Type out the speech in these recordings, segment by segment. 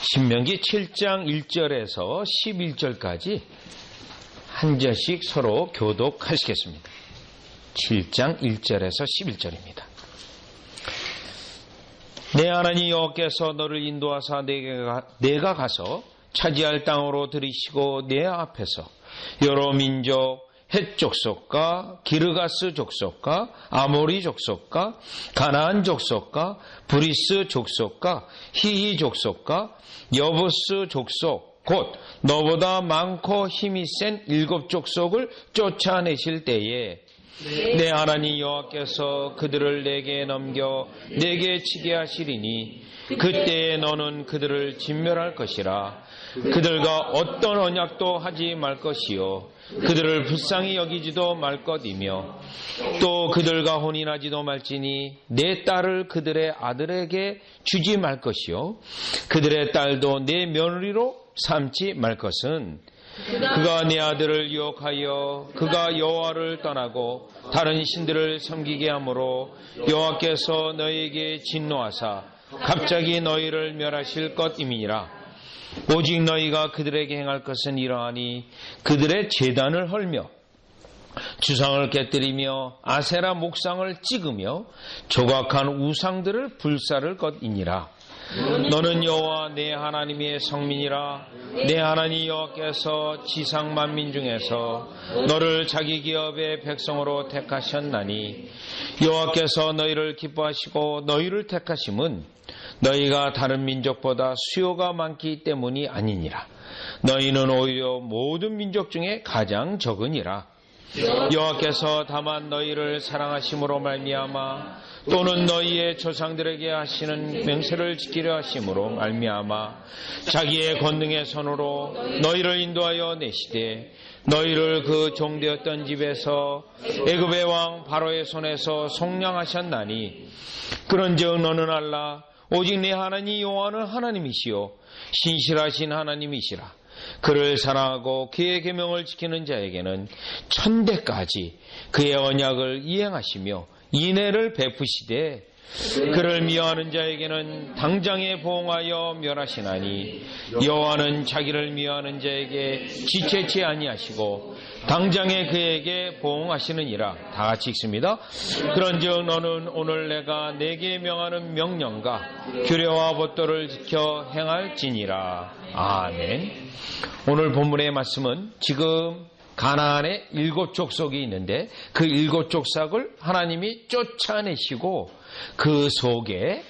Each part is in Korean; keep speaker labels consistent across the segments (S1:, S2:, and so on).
S1: 신명기 7장 1절에서 11절까지 한 절씩 서로 교독하시겠습니다. 7장 1절에서 11절입니다. 내 하나님 여호와께서 너를 인도하사 내가 가서 차지할 땅으로 들이시고 내 앞에서 여러 민족 헷 족속과 기르가스 족속과 아모리 족속과 가나안 족속과 브리스 족속과 히히 족속과 여부스 족속 곧 너보다 많고 힘이 센 7 족속을 쫓아내실 때에 내 하나님 여호와께서 그들을 내게 넘겨 내게 치게 하시리니 그때에 너는 그들을 진멸할 것이라. 그들과 어떤 언약도 하지 말 것이요 그들을 불쌍히 여기지도 말 것이며 또 그들과 혼인하지도 말지니 내 딸을 그들의 아들에게 주지 말 것이요 그들의 딸도 내 며느리로 삼지 말 것은 그가 내 아들을 유혹하여 그가 여호와를 떠나고 다른 신들을 섬기게 하므로 여호와께서 너희에게 진노하사 갑자기 너희를 멸하실 것임이니라. 오직 너희가 그들에게 행할 것은 이러하니 그들의 제단을 헐며 주상을 깨뜨리며 아세라 목상을 찍으며 조각한 우상들을 불사를 것이니라. 너는 여호와 내 하나님의 성민이라. 내 하나님 여호와께서 지상 만민 중에서 너를 자기 기업의 백성으로 택하셨나니 여호와께서 너희를 기뻐하시고 너희를 택하심은 너희가 다른 민족보다 수요가 많기 때문이 아니니라. 너희는 오히려 모든 민족 중에 가장 적으니라. 여호와께서 다만 너희를 사랑하심으로 말미암아 또는 너희의 조상들에게 하시는 맹세를 지키려 하심으로 말미암아 자기의 권능의 손으로 너희를 인도하여 내시되 너희를 그 종되었던 집에서 애굽의 왕 바로의 손에서 속량하셨나니 그런즉 너는 알라. 오직 내 하나님 여호와는 하나님이시요 신실하신 하나님이시라. 그를 사랑하고 그의 계명을 지키는 자에게는 천대까지 그의 언약을 이행하시며 인애를 베푸시되 그를 미워하는 자에게는 당장에 보응하여 멸하시나니 여호와는 자기를 미워하는 자에게 지체치 아니하시고 당장에 그에게 보응하시느니라. 다 같이 읽습니다. 그런즉 너는 오늘 내가 내게 명하는 명령과 규례와 법도를 지켜 행할지니라. 아멘. 오늘 본문의 말씀은 지금 가나안에 7 족속이 있는데 그 7 족속을 하나님이 쫓아내시고 그 속에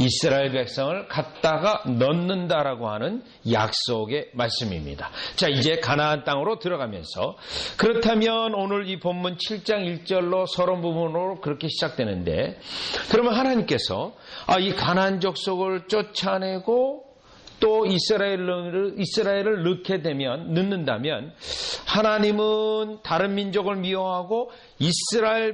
S1: 이스라엘 백성을 갖다가 넣는다라고 하는 약속의 말씀입니다. 자, 이제 가나안 땅으로 들어가면서 그렇다면 오늘 이 본문 7장 1절로 서론 부분으로 그렇게 시작되는데 그러면 하나님께서 이 가나안 족속을 쫓아내고 또 이스라엘을 넣는다면 하나님은 다른 민족을 미워하고 이스라엘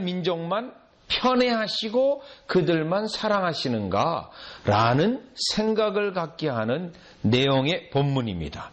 S1: 민족만 편애하시고 그들만 사랑하시는가라는 생각을 갖게 하는 내용의 본문입니다.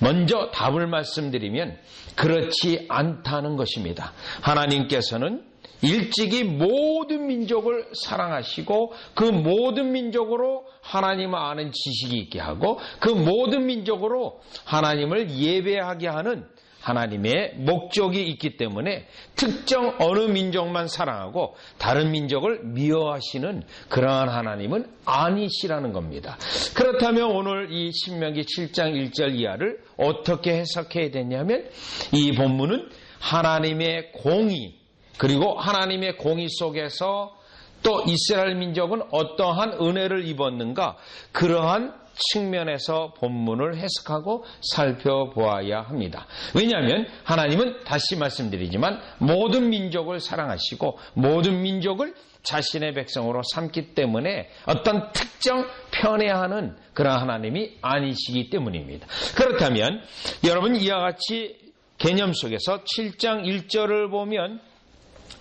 S1: 먼저 답을 말씀드리면 그렇지 않다는 것입니다. 하나님께서는 일찍이 모든 민족을 사랑하시고 그 모든 민족으로 하나님을 아는 지식이 있게 하고 그 모든 민족으로 하나님을 예배하게 하는 하나님의 목적이 있기 때문에 특정 어느 민족만 사랑하고 다른 민족을 미워하시는 그러한 하나님은 아니시라는 겁니다. 그렇다면 오늘 이 신명기 7장 1절 이하를 어떻게 해석해야 되냐면 이 본문은 하나님의 공의 그리고 하나님의 공의 속에서 또 이스라엘 민족은 어떠한 은혜를 입었는가 그러한 측면에서 본문을 해석하고 살펴보아야 합니다. 왜냐하면 하나님은 다시 말씀드리지만 모든 민족을 사랑하시고 모든 민족을 자신의 백성으로 삼기 때문에 어떤 특정 편애하는 그런 하나님이 아니시기 때문입니다. 그렇다면 여러분 이와 같이 개념 속에서 7장 1절을 보면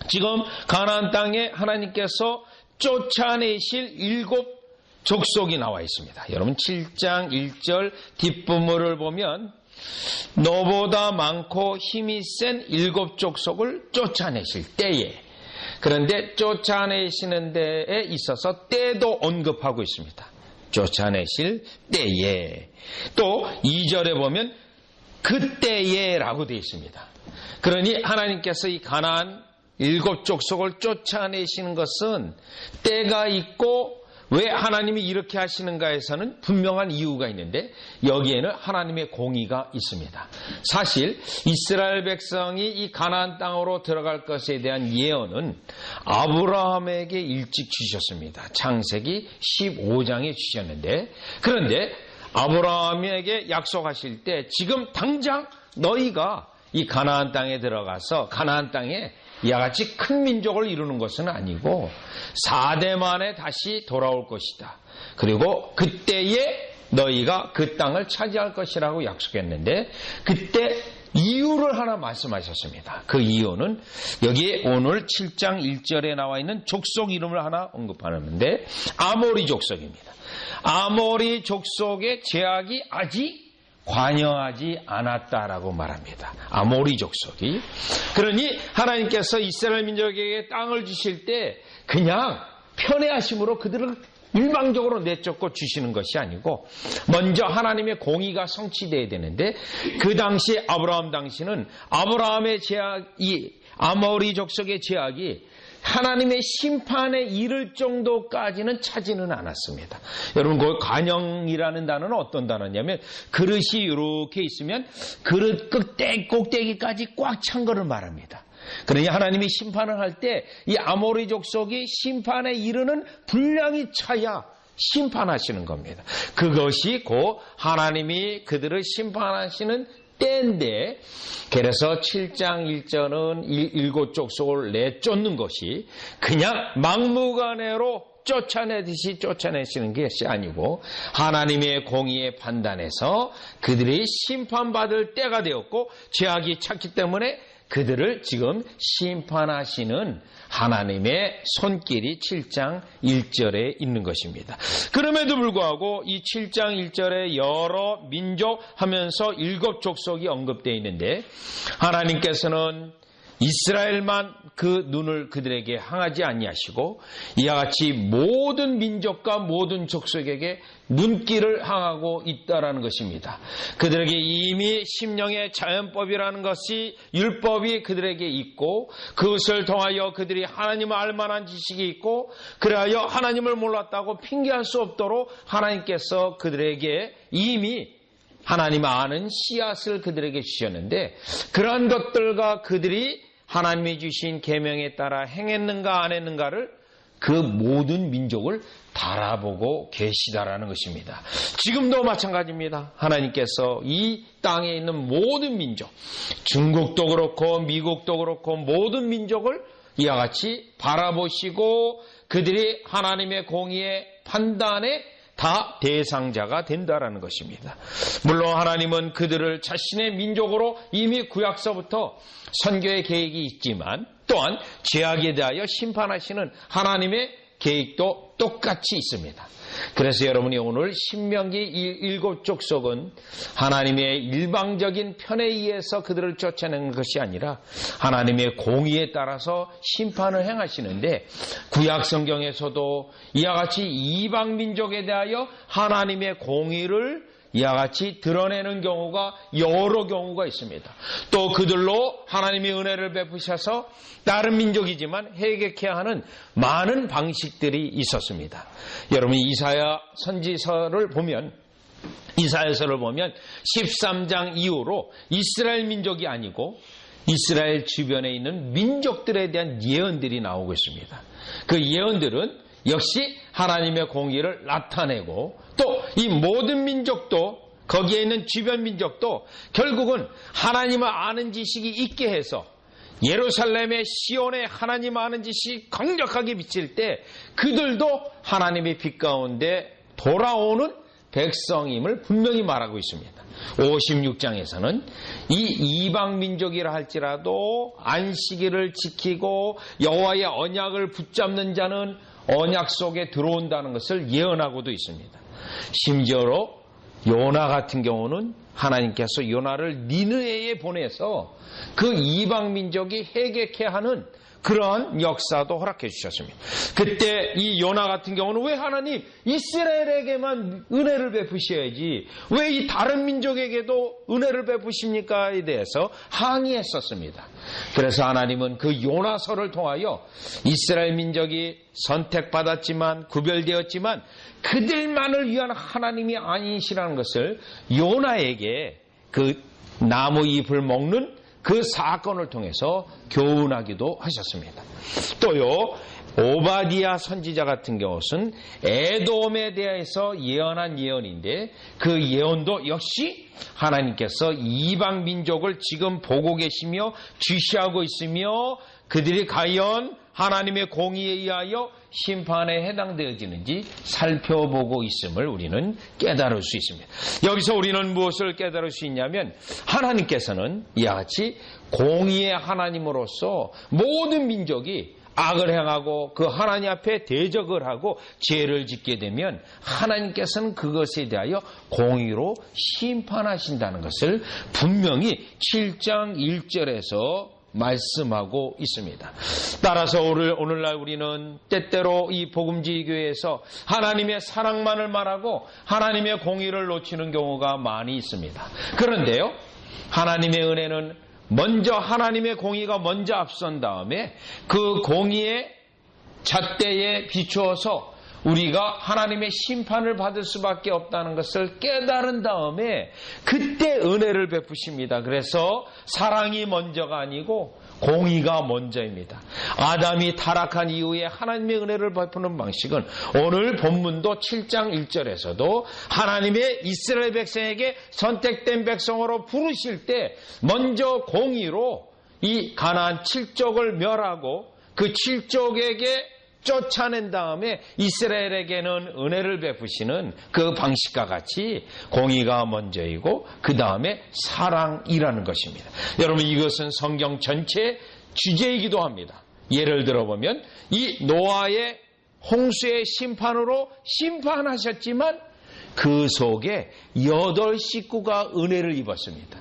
S1: 지금 가나안 땅에 하나님께서 쫓아내실 7 족속이 나와 있습니다. 여러분 7장 1절 뒷부분을 보면 너보다 많고 힘이 센 7 족속을 쫓아내실 때에 그런데 쫓아내시는 데에 있어서 때도 언급하고 있습니다. 쫓아내실 때에, 또 2절에 보면 그때에라고 되어 있습니다. 그러니 하나님께서 이 가나안 7족속을 쫓아내시는 것은 때가 있고, 왜 하나님이 이렇게 하시는가에서는 분명한 이유가 있는데, 여기에는 하나님의 공의가 있습니다. 사실 이스라엘 백성이 이 가나안 땅으로 들어갈 것에 대한 예언은 아브라함에게 일찍 주셨습니다. 창세기 15장에 주셨는데, 그런데 아브라함에게 약속하실 때 지금 당장 너희가 이 가나안 땅에 들어가서 가나안 땅에 이와 같이 큰 민족을 이루는 것은 아니고 4대 만에 다시 돌아올 것이다. 그리고 그때에 너희가 그 땅을 차지할 것이라고 약속했는데, 그때 이유를 하나 말씀하셨습니다. 그 이유는 여기에 오늘 7장 1절에 나와 있는 족속 이름을 하나 언급하는데, 아모리 족속입니다. 아모리 족속의 제약이 아직 관여하지 않았다라고 말합니다. 아모리 족속이. 그러니 하나님께서 이스라엘 민족에게 땅을 주실 때 그냥 편애하심으로 그들을 일방적으로 내쫓고 주시는 것이 아니고, 먼저 하나님의 공의가 성취되어야 되는데, 그 당시 아브라함 당시는 아브라함의 제약이, 아모리 족속의 제약이 하나님의 심판에 이를 정도까지는 차지는 않았습니다. 여러분, 그 관영이라는 단어는 어떤 단어냐면, 그릇이 이렇게 있으면 그릇 꼭대기까지 꽉 찬 거를 말합니다. 그러니 하나님이 심판을 할 때 이 아모리 족속이 심판에 이르는 분량이 차야 심판하시는 겁니다. 그것이 곧 하나님이 그들을 심판하시는 때인데, 그래서 7장 1절은 7족속을 내쫓는 것이 그냥 막무가내로 쫓아내듯이 쫓아내시는 것이 아니고, 하나님의 공의의 판단에서 그들이 심판받을 때가 되었고 죄악이 찼기 때문에 그들을 지금 심판하시는 하나님의 손길이 7장 1절에 있는 것입니다. 그럼에도 불구하고 이 7장 1절에 여러 민족 하면서 7족속이 언급되어 있는데, 하나님께서는 이스라엘만 그 눈을 그들에게 향하지 아니하시고 이와 같이 모든 민족과 모든 족속에게 눈길을 향하고 있다라는 것입니다. 그들에게 이미 심령의 자연법이라는 것이, 율법이 그들에게 있고, 그것을 통하여 그들이 하나님을 알 만한 지식이 있고, 그래야 하나님을 몰랐다고 핑계할 수 없도록 하나님께서 그들에게 이미 하나님 아는 씨앗을 그들에게 주셨는데, 그러한 것들과 그들이 하나님이 주신 계명에 따라 행했는가 안 했는가를 그 모든 민족을 달아보고 계시다라는 것입니다. 지금도 마찬가지입니다. 하나님께서 이 땅에 있는 모든 민족, 중국도 그렇고 미국도 그렇고 모든 민족을 이와 같이 바라보시고 그들이 하나님의 공의의 판단에 다 대상자가 된다라는 것입니다. 물론 하나님은 그들을 자신의 민족으로 이미 구약서부터 선교의 계획이 있지만, 또한 죄악에 대하여 심판하시는 하나님의 계획도 똑같이 있습니다. 그래서 여러분이 오늘 신명기 7족속은 하나님의 일방적인 편에 의해서 그들을 쫓아내는 것이 아니라 하나님의 공의에 따라서 심판을 행하시는데, 구약 성경에서도 이와 같이 이방 민족에 대하여 하나님의 공의를 이와 같이 드러내는 경우가 여러 경우가 있습니다. 또 그들로 하나님의 은혜를 베푸셔서 다른 민족이지만 회개케 하는 많은 방식들이 있었습니다. 여러분, 이사야 선지서를 보면, 이사야서를 보면 13장 이후로 이스라엘 민족이 아니고 이스라엘 주변에 있는 민족들에 대한 예언들이 나오고 있습니다. 그 예언들은 역시 하나님의 공의를 나타내고, 또 이 모든 민족도, 거기에 있는 주변 민족도 결국은 하나님을 아는 지식이 있게 해서 예루살렘의 시온에 하나님 아는 지식이 강력하게 비칠 때 그들도 하나님의 빛 가운데 돌아오는 백성임을 분명히 말하고 있습니다. 56장에서는 이 이방 민족이라 할지라도 안식일을 지키고 여호와의 언약을 붙잡는 자는 언약 속에 들어온다는 것을 예언하고도 있습니다. 심지어로 요나 같은 경우는 하나님께서 요나를 니느웨에 보내서 그 이방 민족이 회개케 하는 그러한 역사도 허락해 주셨습니다. 그때 이 요나 같은 경우는 왜 하나님 이스라엘에게만 은혜를 베푸셔야지 왜 이 다른 민족에게도 은혜를 베푸십니까에 대해서 항의했었습니다. 그래서 하나님은 그 요나서를 통하여 이스라엘 민족이 선택받았지만 구별되었지만 그들만을 위한 하나님이 아니시라는 것을 요나에게 그 나무 잎을 먹는 그 사건을 통해서 교훈하기도 하셨습니다. 또요, 오바디아 선지자 같은 경우는 에돔에 대해서 예언한 예언인데 그 예언도 역시 하나님께서 이방 민족을 지금 보고 계시며 주시하고 있으며 그들이 과연 하나님의 공의에 의하여 심판에 해당되어지는지 살펴보고 있음을 우리는 깨달을 수 있습니다. 여기서 우리는 무엇을 깨달을 수 있냐면 하나님께서는 이와 같이 공의의 하나님으로서 모든 민족이 악을 행하고 그 하나님 앞에 대적을 하고 죄를 짓게 되면 하나님께서는 그것에 대하여 공의로 심판하신다는 것을 분명히 7장 1절에서 말씀하고 있습니다. 따라서 오늘날 우리는 때때로 이 복음지휘 교회에서 하나님의 사랑만을 말하고 하나님의 공의를 놓치는 경우가 많이 있습니다. 그런데요, 하나님의 은혜는 먼저 하나님의 공의가 먼저 앞선 다음에 그 공의의 잣대에 비추어서 우리가 하나님의 심판을 받을 수밖에 없다는 것을 깨달은 다음에 그때 은혜를 베푸십니다. 그래서 사랑이 먼저가 아니고 공의가 먼저입니다. 아담이 타락한 이후에 하나님의 은혜를 베푸는 방식은 오늘 본문도 7장 1절에서도 하나님의 이스라엘 백성에게 선택된 백성으로 부르실 때 먼저 공의로 이 가나안 7족을 멸하고 그 7족에게 쫓아낸 다음에 이스라엘에게는 은혜를 베푸시는 그 방식과 같이 공의가 먼저이고 그 다음에 사랑이라는 것입니다. 여러분, 이것은 성경 전체의 주제이기도 합니다. 예를 들어보면 이 노아의 홍수의 심판으로 심판하셨지만 그 속에 8식구가 은혜를 입었습니다.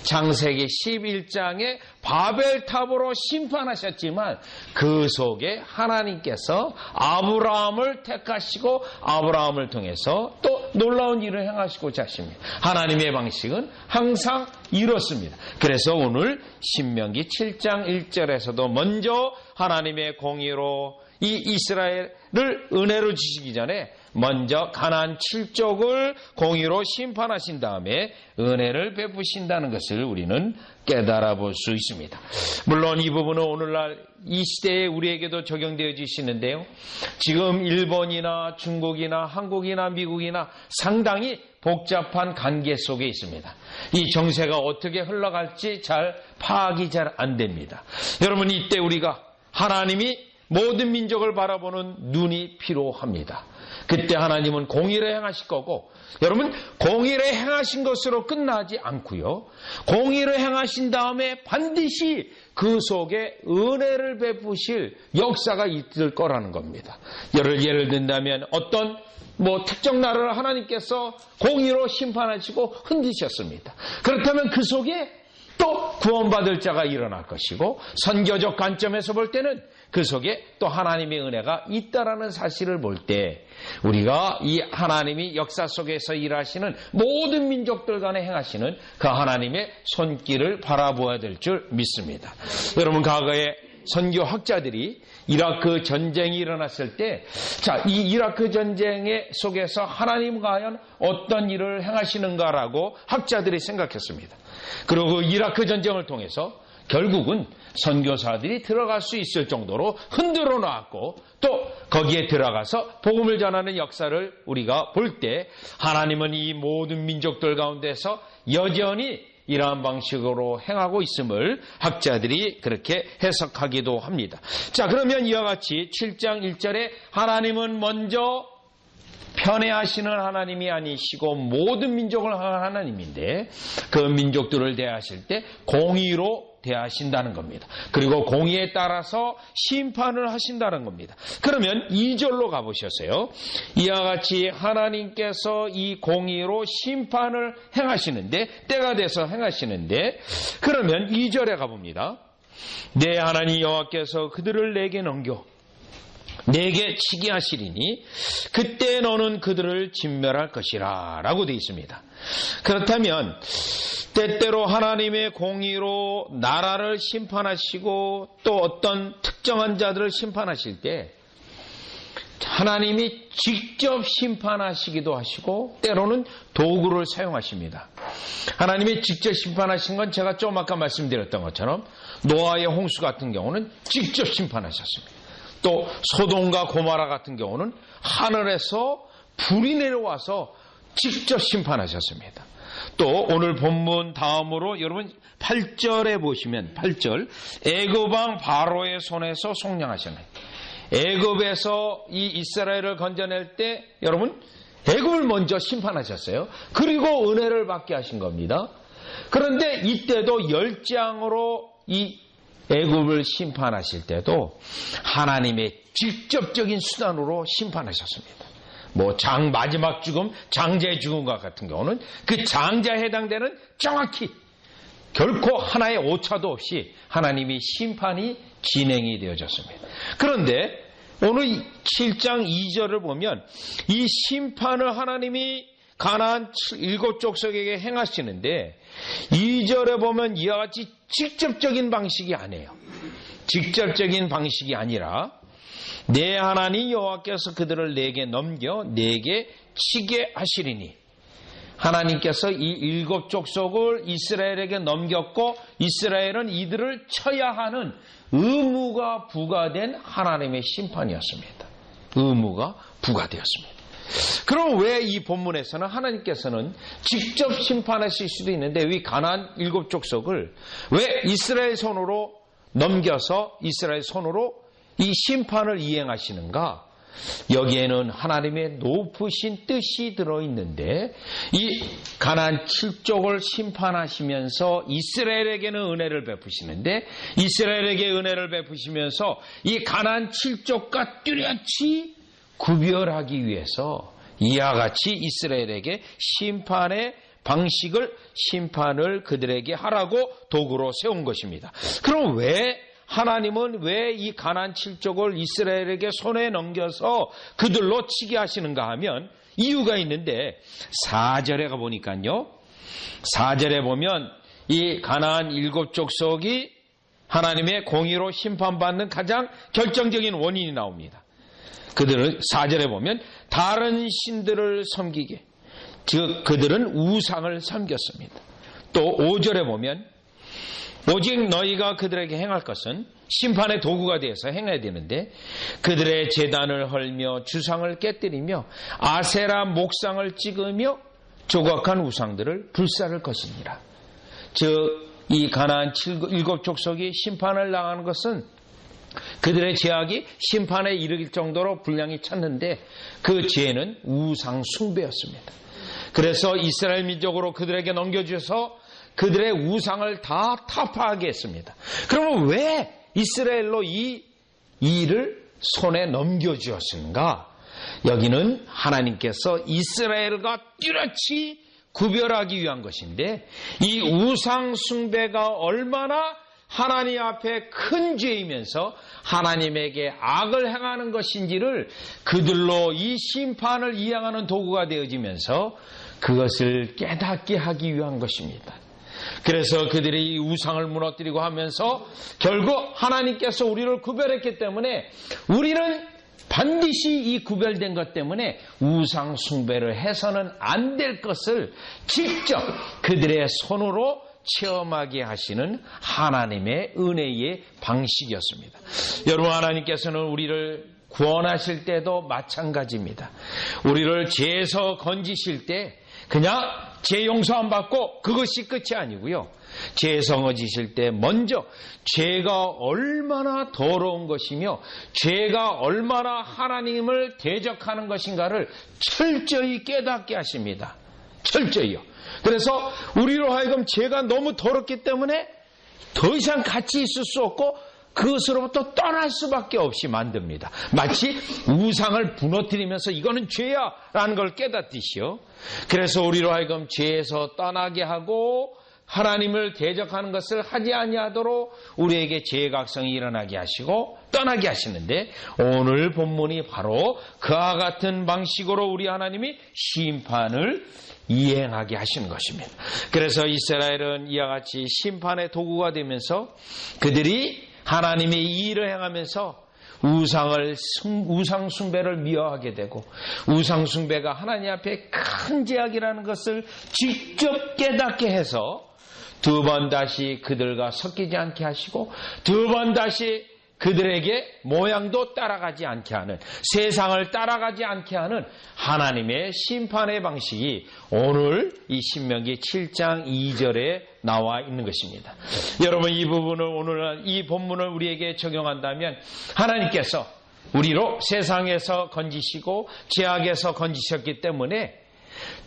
S1: 창세기 11장에 바벨탑으로 심판하셨지만 그 속에 하나님께서 아브라함을 택하시고 아브라함을 통해서 또 놀라운 일을 행하시고자 하십니다. 하나님의 방식은 항상 이렇습니다. 그래서 오늘 신명기 7장 1절에서도 먼저 하나님의 공의로 이 이스라엘을 은혜로 주시기 전에 먼저 가나안 7족을 공의로 심판하신 다음에 은혜를 베푸신다는 것을 우리는 깨달아 볼 수 있습니다. 물론 이 부분은 오늘날 이 시대에 우리에게도 적용되어지시는데요. 지금 일본이나 중국이나 한국이나 미국이나 상당히 복잡한 관계 속에 있습니다. 이 정세가 어떻게 흘러갈지 잘 파악이 잘 안 됩니다. 여러분, 이때 우리가 하나님이 모든 민족을 바라보는 눈이 필요합니다. 그때 하나님은 공의를 행하실 거고, 여러분, 공의를 행하신 것으로 끝나지 않고요, 공의를 행하신 다음에 반드시 그 속에 은혜를 베푸실 역사가 있을 거라는 겁니다. 예를 든다면 어떤 특정 나라를 하나님께서 공의로 심판하시고 흔드셨습니다. 그렇다면 그 속에 또 구원받을 자가 일어날 것이고, 선교적 관점에서 볼 때는 그 속에 또 하나님의 은혜가 있다라는 사실을 볼 때 우리가 이 하나님이 역사 속에서 일하시는 모든 민족들 간에 행하시는 그 하나님의 손길을 바라보아야 될 줄 믿습니다. 여러분, 과거에 선교학자들이 이라크 전쟁이 일어났을 때, 이 이라크 전쟁의 속에서 하나님 과연 어떤 일을 행하시는가라고 학자들이 생각했습니다. 그리고 이라크 전쟁을 통해서 결국은 선교사들이 들어갈 수 있을 정도로 흔들어 놨고, 또 거기에 들어가서 복음을 전하는 역사를 우리가 볼 때 하나님은 이 모든 민족들 가운데서 여전히 이러한 방식으로 행하고 있음을 학자들이 그렇게 해석하기도 합니다. 그러면 이와 같이 7장 1절에 하나님은 먼저 편애하시는 하나님이 아니시고 모든 민족을 향한 하나님인데 그 민족들을 대하실 때 공의로 대하신다는 겁니다. 그리고 공의에 따라서 심판을 하신다는 겁니다. 그러면 2절로 가보셨어요. 이와 같이 하나님께서 이 공의로 심판을 행하시는데, 때가 돼서 행하시는데, 그러면 2절에 가봅니다. 내 하나님 여호와께서 그들을 내게 넘겨 내게 치게 하시리니 그때 너는 그들을 진멸할 것이라 라고 되어 있습니다. 그렇다면 때때로 하나님의 공의로 나라를 심판하시고 또 어떤 특정한 자들을 심판하실 때 하나님이 직접 심판하시기도 하시고 때로는 도구를 사용하십니다. 하나님이 직접 심판하신 건 제가 좀 아까 말씀드렸던 것처럼 노아의 홍수 같은 경우는 직접 심판하셨습니다. 또 소돔과 고모라 같은 경우는 하늘에서 불이 내려와서 직접 심판하셨습니다. 또 오늘 본문 다음으로 여러분 8절에 보시면 8절 애굽 왕 바로의 손에서 속량하셨네. 애굽에서 이 이스라엘을 건져낼 때 여러분 애굽을 먼저 심판하셨어요. 그리고 은혜를 받게 하신 겁니다. 그런데 이때도 열장으로 이 애굽을 심판하실 때도 하나님의 직접적인 수단으로 심판하셨습니다. 뭐 마지막 죽음, 장자의 죽음과 같은 경우는 그 장자에 해당되는 정확히 결코 하나의 오차도 없이 하나님이 심판이 진행이 되어졌습니다. 그런데 오늘 7장 2절을 보면 이 심판을 하나님이 가나안 7족속에게 행하시는데 2절에 보면 이와 같이 직접적인 방식이 아니에요. 직접적인 방식이 아니라 내 하나님 여호와께서 그들을 내게 넘겨 내게 치게 하시리니 하나님께서 이 7족속을 이스라엘에게 넘겼고 이스라엘은 이들을 쳐야 하는 의무가 부과된 하나님의 심판이었습니다. 의무가 부과되었습니다. 그럼 왜 이 본문에서는 하나님께서는 직접 심판하실 수도 있는데 왜 가나안 7족속을 왜 이스라엘 손으로 넘겨서 이스라엘 손으로 이 심판을 이행하시는가? 여기에는 하나님의 높으신 뜻이 들어있는데 이 가나안 7족을 심판하시면서 이스라엘에게는 은혜를 베푸시는데 이스라엘에게 은혜를 베푸시면서 이 가나안 7족과 뚜렷이 구별하기 위해서 이와 같이 이스라엘에게 심판을 그들에게 하라고 도구로 세운 것입니다. 그럼 왜 하나님은 왜 이 가나안 7족을 이스라엘에게 손에 넘겨서 그들로 치게 하시는가 하면 이유가 있는데 4절에 가보니까요. 4절에 보면 이 가나안 7족속이 하나님의 공의로 심판받는 가장 결정적인 원인이 나옵니다. 그들은 4절에 보면 다른 신들을 섬기게 즉 그들은 우상을 섬겼습니다. 또 5절에 보면 오직 너희가 그들에게 행할 것은 심판의 도구가 되어서 행해야 되는데 그들의 제단을 헐며 주상을 깨뜨리며 아세라 목상을 찍으며 조각한 우상들을 불사를 것이니라. 즉 이 가나안 7족속이 심판을 당하는 것은 그들의 죄악이 심판에 이르길 정도로 분량이 찼는데 그 죄는 우상 숭배였습니다. 그래서 이스라엘 민족으로 그들에게 넘겨주셔서 그들의 우상을 다 타파하게 했습니다. 그러면 왜 이스라엘로 이 일을 손에 넘겨주었는가? 여기는 하나님께서 이스라엘과 뚜렷이 구별하기 위한 것인데 이 우상 숭배가 얼마나 하나님 앞에 큰 죄이면서 하나님에게 악을 행하는 것인지를 그들로 이 심판을 이행하는 도구가 되어지면서 그것을 깨닫게 하기 위한 것입니다. 그래서 그들이 이 우상을 무너뜨리고 하면서 결국 하나님께서 우리를 구별했기 때문에 우리는 반드시 이 구별된 것 때문에 우상 숭배를 해서는 안 될 것을 직접 그들의 손으로 체험하게 하시는 하나님의 은혜의 방식이었습니다. 여러분 하나님께서는 우리를 구원하실 때도 마찬가지입니다. 우리를 죄에서 건지실 때 그냥 죄 용서 안 받고 그것이 끝이 아니고요. 죄에서 건지실 때 먼저 죄가 얼마나 더러운 것이며 죄가 얼마나 하나님을 대적하는 것인가를 철저히 깨닫게 하십니다. 철저히요. 그래서 우리로 하여금 죄가 너무 더럽기 때문에 더 이상 같이 있을 수 없고 그것으로부터 떠날 수밖에 없이 만듭니다. 마치 우상을 무너뜨리면서 이거는 죄야 라는 걸 깨닫듯이요. 그래서 우리로 하여금 죄에서 떠나게 하고 하나님을 대적하는 것을 하지 아니하도록 우리에게 죄각성이 일어나게 하시고 떠나게 하시는데, 오늘 본문이 바로 그와 같은 방식으로 우리 하나님이 심판을 이행하게 하시는 것입니다. 그래서 이스라엘은 이와 같이 심판의 도구가 되면서 그들이 하나님의 이 일을 행하면서 우상 숭배를 미워하게 되고, 우상 숭배가 하나님 앞에 큰 죄악이라는 것을 직접 깨닫게 해서 두 번 다시 그들과 섞이지 않게 하시고, 두 번 다시 그들에게 모양도 따라가지 않게 하는, 세상을 따라가지 않게 하는 하나님의 심판의 방식이 오늘 이 신명기 7장 2절에 나와 있는 것입니다. 여러분, 이 부분을 오늘 이 본문을 우리에게 적용한다면 하나님께서 우리로 세상에서 건지시고 죄악에서 건지셨기 때문에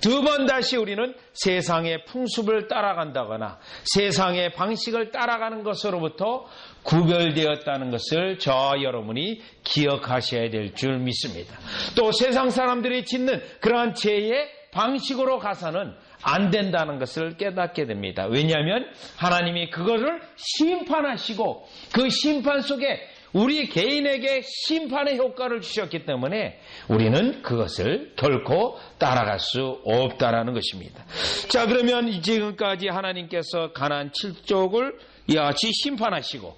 S1: 두 번 다시 우리는 세상의 풍습을 따라간다거나 세상의 방식을 따라가는 것으로부터 구별되었다는 것을 저와 여러분이 기억하셔야 될 줄 믿습니다. 또 세상 사람들이 짓는 그러한 죄의 방식으로 가서는 안 된다는 것을 깨닫게 됩니다. 왜냐하면 하나님이 그것을 심판하시고 그 심판 속에 우리 개인에게 심판의 효과를 주셨기 때문에 우리는 그것을 결코 따라갈 수 없다라는 것입니다. 자, 그러면 지금까지 하나님께서 가나안 7족을 이와 같이 심판하시고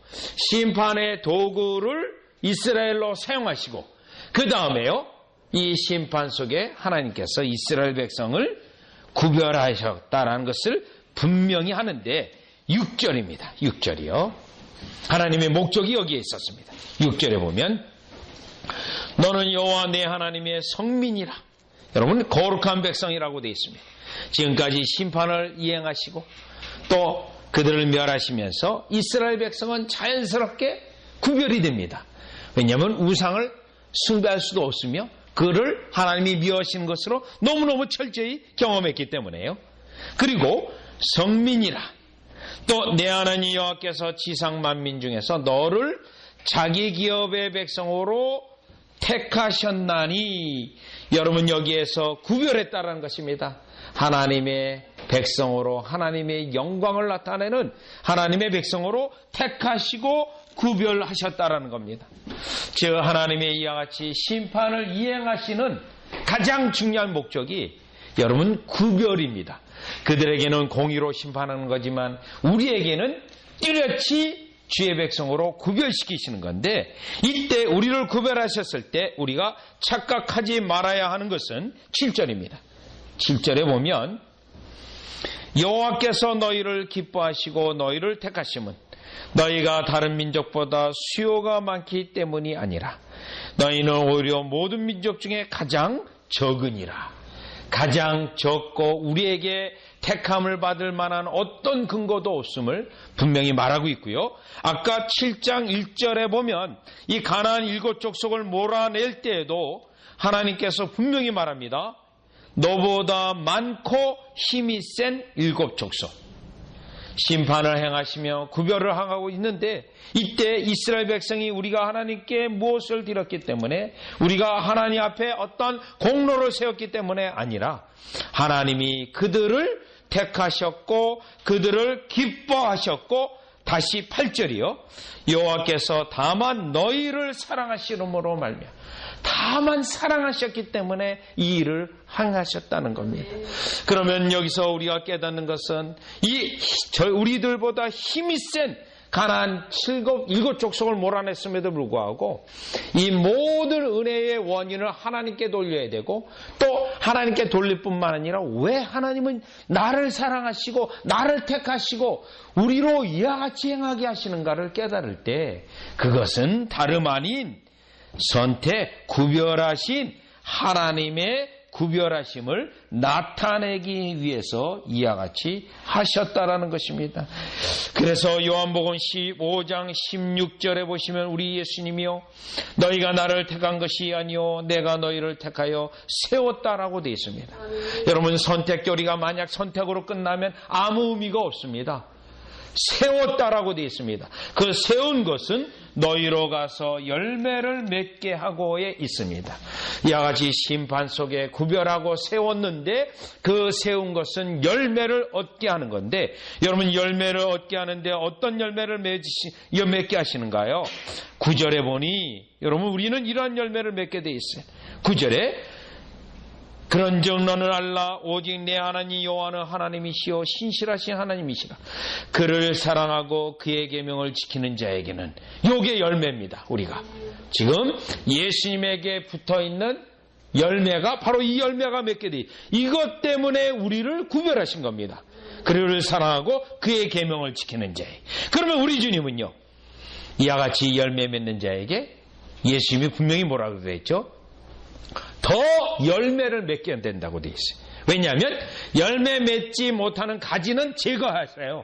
S1: 심판의 도구를 이스라엘로 사용하시고, 그 다음에요, 이 심판 속에 하나님께서 이스라엘 백성을 구별하셨다라는 것을 분명히 하는데, 6절입니다. 6절이요. 하나님의 목적이 여기에 있었습니다. 6절에 보면 너는 여호와 내 하나님의 성민이라. 여러분, 거룩한 백성이라고 되어 있습니다. 지금까지 심판을 이행하시고 또 그들을 멸하시면서 이스라엘 백성은 자연스럽게 구별이 됩니다. 왜냐하면 우상을 숭배할 수도 없으며 그를 하나님이 미워하시는 것으로 너무너무 철저히 경험했기 때문에요. 그리고 성민이라. 또 내 하나님 여호와께서 지상 만민 중에서 너를 자기 기업의 백성으로 택하셨나니. 여러분, 여기에서 구별했다라는 것입니다. 하나님의 백성으로 하나님의 영광을 나타내는 하나님의 백성으로 택하시고 구별하셨다라는 겁니다. 즉, 하나님의 이와 같이 심판을 이행하시는 가장 중요한 목적이 여러분 구별입니다. 그들에게는 공의로 심판하는 거지만 우리에게는 뚜렷이 주의 백성으로 구별시키시는 건데, 이때 우리를 구별하셨을 때 우리가 착각하지 말아야 하는 것은 7절입니다. 7절에 보면 여호와께서 너희를 기뻐하시고 너희를 택하심은 너희가 다른 민족보다 수요가 많기 때문이 아니라 너희는 오히려 모든 민족 중에 가장 적으니라. 가장 적고 우리에게 택함을 받을 만한 어떤 근거도 없음을 분명히 말하고 있고요. 아까 7장 1절에 보면 이 가나안 7족속을 몰아낼 때에도 하나님께서 분명히 말합니다. 너보다 많고 힘이 센 7족속. 심판을 행하시며 구별을 하고 있는데, 이때 이스라엘 백성이 우리가 하나님께 무엇을 드렸기 때문에, 우리가 하나님 앞에 어떤 공로를 세웠기 때문에 아니라 하나님이 그들을 택하셨고 그들을 기뻐하셨고, 다시 8절이요. 여호와께서 다만 너희를 사랑하시므로 말미암아, 다만 사랑하셨기 때문에 이 일을 행하셨다는 겁니다. 그러면 여기서 우리가 깨닫는 것은 우리들보다 힘이 센 가나안 7족속을 몰아냈음에도 불구하고 이 모든 은혜의 원인을 하나님께 돌려야 되고, 또 하나님께 돌릴 뿐만 아니라 왜 하나님은 나를 사랑하시고 나를 택하시고 우리로 이와 같이 행하게 하시는가를 깨달을 때, 그것은 다름 아닌 선택, 구별하신 하나님의 구별하심을 나타내기 위해서 이와 같이 하셨다라는 것입니다. 그래서 요한복음 15장 16절에 보시면 우리 예수님이요, 너희가 나를 택한 것이 아니요 내가 너희를 택하여 세웠다라고 되어 있습니다. 여러분, 선택교리가 만약 선택으로 끝나면 아무 의미가 없습니다. 세웠다라고 되어 있습니다. 그 세운 것은 너희로 가서 열매를 맺게 하고에 있습니다. 이와 같이 심판 속에 구별하고 세웠는데 그 세운 것은 열매를 얻게 하는 건데, 여러분 열매를 얻게 하는데 어떤 열매를 맺게 하시는가요? 9절에 보니 여러분 우리는 이러한 열매를 맺게 되어 있어요. 9절에 그런즉 너는 알라 오직 내 하나님 여호와는 하나님이시요 신실하신 하나님이시라. 그를 사랑하고 그의 계명을 지키는 자에게는, 요게 열매입니다. 우리가 지금 예수님에게 붙어있는 열매가 바로 이 열매가 맺게 돼, 이것 때문에 우리를 구별하신 겁니다. 그를 사랑하고 그의 계명을 지키는 자에. 그러면 우리 주님은요, 이와 같이 열매 맺는 자에게 예수님이 분명히 뭐라고 그랬죠? 더 열매를 맺게 된다고 되어 있어요. 왜냐하면 열매 맺지 못하는 가지는 제거하세요.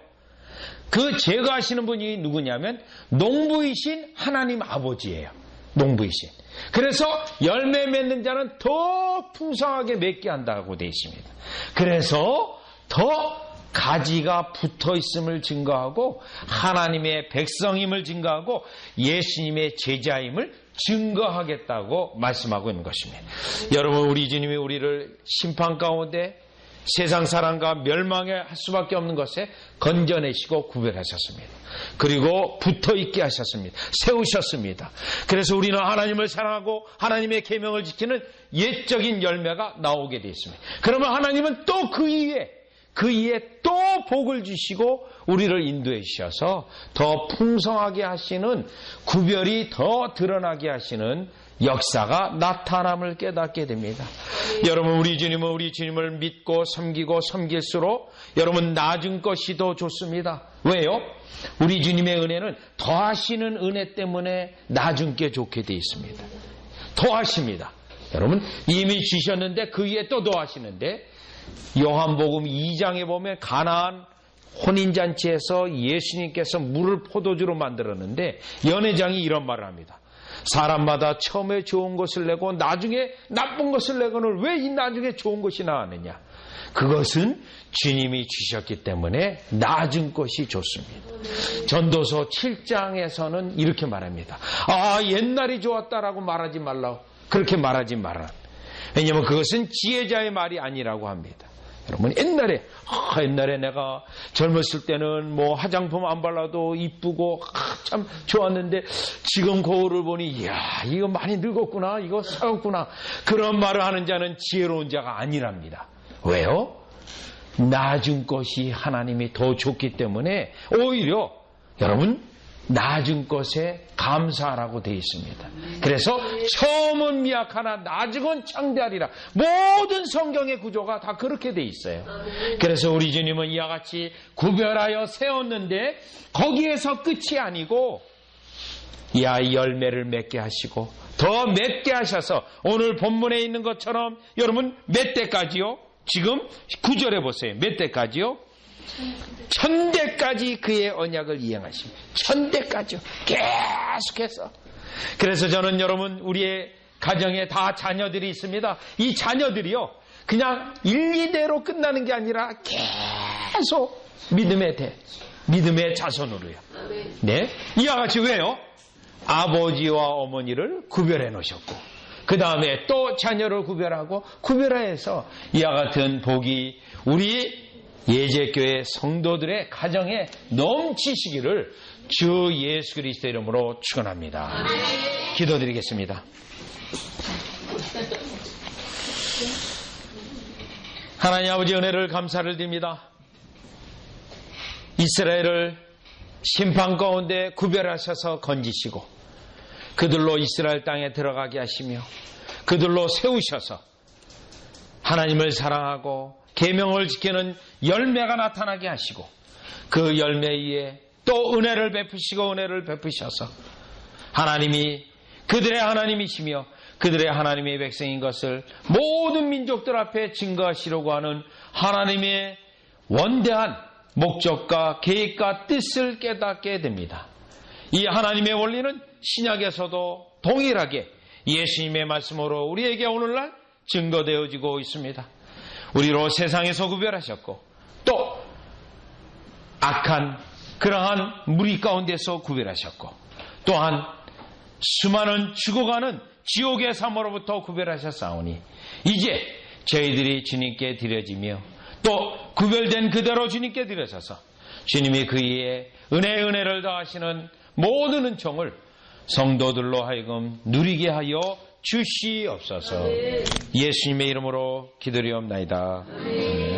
S1: 그 제거하시는 분이 누구냐면 농부이신 하나님 아버지예요. 농부이신. 그래서 열매 맺는 자는 더 풍성하게 맺게 한다고 되어 있습니다. 그래서 더 가지가 붙어 있음을 증거하고 하나님의 백성임을 증거하고 예수님의 제자임을 증거하겠다고 말씀하고 있는 것입니다. 여러분, 우리 주님이 우리를 심판 가운데 세상 사람과 멸망할 수밖에 없는 것에 건져내시고 구별하셨습니다. 그리고 붙어있게 하셨습니다. 세우셨습니다. 그래서 우리는 하나님을 사랑하고 하나님의 계명을 지키는 옛적인 열매가 나오게 되어 있습니다. 그러면 하나님은 또 그 이에 또 복을 주시고 우리를 인도해 주셔서 더 풍성하게 하시는, 구별이 더 드러나게 하시는 역사가 나타남을 깨닫게 됩니다. 여러분, 우리 주님을 믿고 섬기고 섬길수록 여러분 낮은 것이 더 좋습니다. 왜요? 우리 주님의 은혜는 더하시는 은혜 때문에 낮은 게 좋게 되어 있습니다. 더하십니다. 여러분, 이미 주셨는데 그 위에 또 더하시는데, 요한복음 2장에 보면 가나안 혼인잔치에서 예수님께서 물을 포도주로 만들었는데 연회장이 이런 말을 합니다. 사람마다 처음에 좋은 것을 내고 나중에 나쁜 것을 내고는 왜 이 나중에 좋은 것이 나왔느냐? 그것은 주님이 주셨기 때문에 낮은 것이 좋습니다. 전도서 7장에서는 이렇게 말합니다. 옛날이 좋았다라고 말하지 말라고, 그렇게 말하지 말라. 왜냐하면 그것은 지혜자의 말이 아니라고 합니다. 여러분, 옛날에 내가 젊었을 때는 뭐 화장품 안 발라도 이쁘고 참 좋았는데 지금 거울을 보니 이야, 이거 많이 늙었구나, 이거 썩었구나, 그런 말을 하는 자는 지혜로운 자가 아니랍니다. 왜요? 낮은 것이 하나님이 더 좋기 때문에 오히려 여러분 낮은 것에 감사하라고 되어 있습니다. 그래서 처음은 미약하나 나중은 창대하리라. 모든 성경의 구조가 다 그렇게 되어 있어요. 그래서 우리 주님은 이와 같이 구별하여 세웠는데 거기에서 끝이 아니고 이 열매를 맺게 하시고 더 맺게 하셔서 오늘 본문에 있는 것처럼 여러분 몇 대까지요? 지금 9절에 보세요. 몇 대까지요? 1000대까지 그의 언약을 이행하십니다. 1000대까지요. 계속해서. 그래서 저는 여러분, 우리의 가정에 다 자녀들이 있습니다. 이 자녀들이요, 그냥 1, 2대로 끝나는 게 아니라 계속 믿음의 자손으로요. 네. 이와 같이 왜요? 아버지와 어머니를 구별해 놓으셨고, 그 다음에 또 자녀를 구별해서 이와 같은 복이 우리 예제교회 성도들의 가정에 넘치시기를 주 예수 그리스도 이름으로 축원합니다. 기도드리겠습니다. 하나님 아버지, 은혜를 감사를 드립니다. 이스라엘을 심판 가운데 구별하셔서 건지시고 그들로 이스라엘 땅에 들어가게 하시며 그들로 세우셔서 하나님을 사랑하고 계명을 지키는 열매가 나타나게 하시고 그 열매 위에 또 은혜를 베푸셔서 하나님이 그들의 하나님이시며 그들의 하나님의 백성인 것을 모든 민족들 앞에 증거하시려고 하는 하나님의 원대한 목적과 계획과 뜻을 깨닫게 됩니다. 이 하나님의 원리는 신약에서도 동일하게 예수님의 말씀으로 우리에게 오늘날 증거되어지고 있습니다. 우리로 세상에서 구별하셨고 또 악한 그러한 무리 가운데서 구별하셨고 또한 수많은 죽어가는 지옥의 삶으로부터 구별하셨사오니 이제 저희들이 주님께 드려지며 또 구별된 그대로 주님께 드려져서 주님이 그의 은혜를 더하시는 모든 은총을 성도들로 하여금 누리게 하여 주시옵소서. 예수님의 이름으로 기도리옵나이다. 아멘.